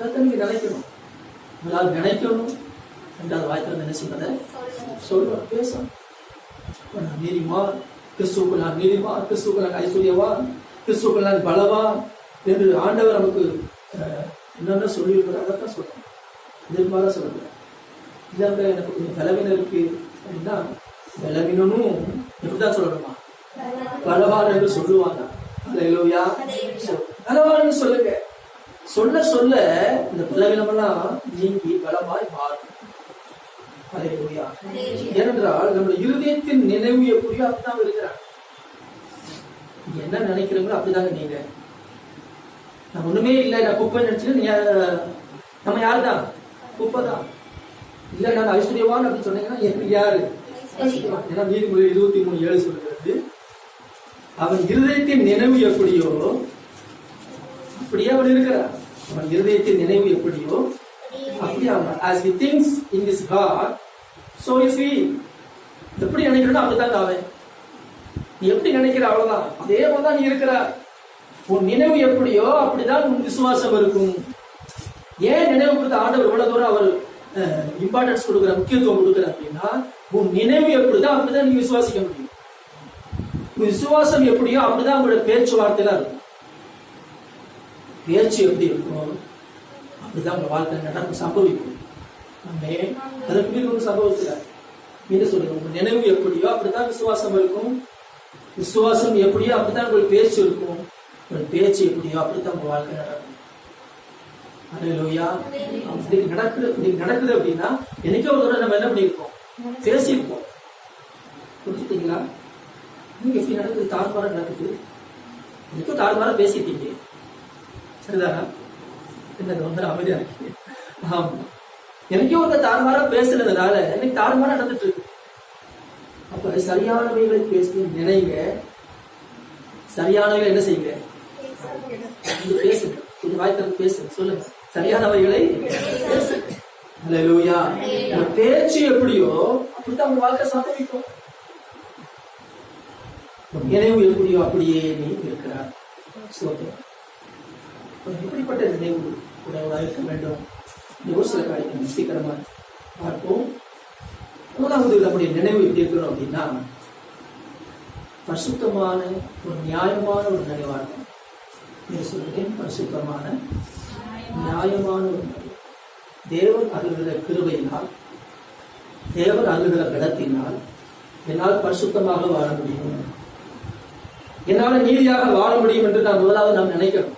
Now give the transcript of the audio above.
அதைத்தான் நீங்க நினைக்கணும். உங்களால் நினைக்கணும், ரெண்டாவது வாய்த்திறந்து என்ன செய்வதை சொல்லணும், பேசணும். நான் நீதிமான், கிறிஸ்துவுக்குள் நான் நீதிமான், கிறிஸ்துவுக்குள் நான் ஐஸ்வர்யவான், கிறிஸ்துவுக்குள் நான் பலவான் என்று ஆண்டவர் நமக்கு என்னென்ன சொல்லியிருக்கிறார் அதைத்தான் சொல்லணும். எதிர்பார சொல்லக்கூடாது. இல்லாம எனக்கு கொஞ்சம் பலவீனம் இருக்கு அப்படின்னா பலவீனமும் எப்படிதான் சொல்லணுமா, பலவான் என்று சொல்லுவாங்க. அல்லேலூயா. பலவான்னு சொல்லுங்க. சொல்ல சொல்ல இந்த பலவீனமெல்லாம் நீங்கி பலமாய் மாறும். அல்லேலூயா. ஏனென்றால் நம்முடைய இருதயத்தின் நினைவு எப்படியோ அப்படிதான் இருக்கிறார். நீங்க என்ன நினைக்கிறீங்களோ அப்படிதாங்க நீங்க. நான் ஒண்ணுமே இல்லை, நான் குப்பை நினைச்சு நீங்க நம்ம யாருதான்? குப்பைதான். இல்ல நான் ஐஸ்வர்யவான் அப்படின்னு சொன்னீங்கன்னா யாரு? ஏன்னா நீதிமொழி 23:7 சொல்லுகிறது, அவன் இருதயத்தின் நினைவு எப்படியோ அப்படியே அவன் இருக்கிறார். அவன் இருதயத்தின் நினைவு எப்படியோ அப்படியே அவன். As he thinks in his heart, so is he. எப்படி நினைக்கிறோம் அப்படித்தான் அவன். நீ எப்படி நினைக்கிற அவ்வளவுதான், அதே போலதான் நீ இருக்கிற. உன் நினைவு எப்படியோ அப்படிதான் உன் விசுவாசம் இருக்கும். ஏன் நினைவு கொடுத்த ஆண்டவர் இவ்வளவு தூரம் அவர் இம்பார்ட்டன்ஸ் கொடுக்குற, முக்கியத்துவம் கொடுக்குற அப்படின்னா, உன் நினைவு எப்படிதான் அப்படிதான் நீ விசுவாசிக்க முடியும். உன் விசுவாசம் எப்படியோ அப்படிதான் உங்களோட பேச்சுவார்த்தையெல்லாம் இருக்கும். பேச்சு எப்படி இருக்கும் அப்படிதான் உங்க வாழ்க்கை நடக்கும், சம்பவிக்கும். நம்ம அதற்கு மீது ஒன்று சம்பவிக்கிறார். மீண்டும் சொல்லுங்க, உங்க நினைவு எப்படியோ அப்படித்தான் விசுவாசம் இருக்கும். விசுவாசம் எப்படியோ அப்படித்தான் உங்களுக்கு பேச்சு இருக்கும். உங்கள் பேச்சு எப்படியோ அப்படித்தான் உங்க வாழ்க்கை நடக்கும். அல்லேலூயா. இன்னைக்கு நடக்குது அப்படின்னா என்னைக்கோ ஒரு தடவை நம்ம என்ன பண்ணிருக்கோம், பேசியிருப்போம். புரிஞ்சுட்டீங்களா? நீங்க எப்படி நடக்குது? தாறுமாறா நடக்குது. என்னைக்கோ தாறுமாறா பேசிட்டீங்க, சரிதானா? என்ன வந்து அமைதியா இருக்கு. ஆமா, எனக்கே ஒரு தாறுமாறா பேசுனதுனால எனக்கு தாறுமாறா நடந்துட்டு இருக்கு. அப்ப சரியானவைகளை பேசி நினைங்க, சரியானவைகளை என்ன செய்யுங்க, பேசுங்க. கொஞ்சம் வாய்த்திறந்து பேசுங்க, சொல்லுங்க, சரியானவைகளை பேசுங்க. அல்லேலூயா. பேச்சு எப்படியோ அப்படித்தான் உங்க வாழ்க்கை சம்பவிக்கும். நினைவு எப்படியோ அப்படியே நீ இருக்கிறார். எப்படிப்பட்ட நினைவு உடையவராக இருக்க வேண்டும்? ஒரு சில காரியங்கள் சீக்கிரமா பார்ப்போம். முதலாவது நம்முடைய நினைவு எப்படி இருக்கணும் அப்படின்னா, பரிசுத்தமான ஒரு நியாயமான ஒரு நினைவாக இருக்கும். சொல்றேன், பரிசுத்தமான நியாயமான ஒரு நினைவு. தேவன் அருளுகிற கிருபையினால், தேவன் அருளுகிற பலத்தினால் என்னால் பரிசுத்தமாக வாழ முடியும், என்னால் நீதியாக வாழ முடியும் என்று நான் முதலாவது நாம் நினைக்கிறோம்.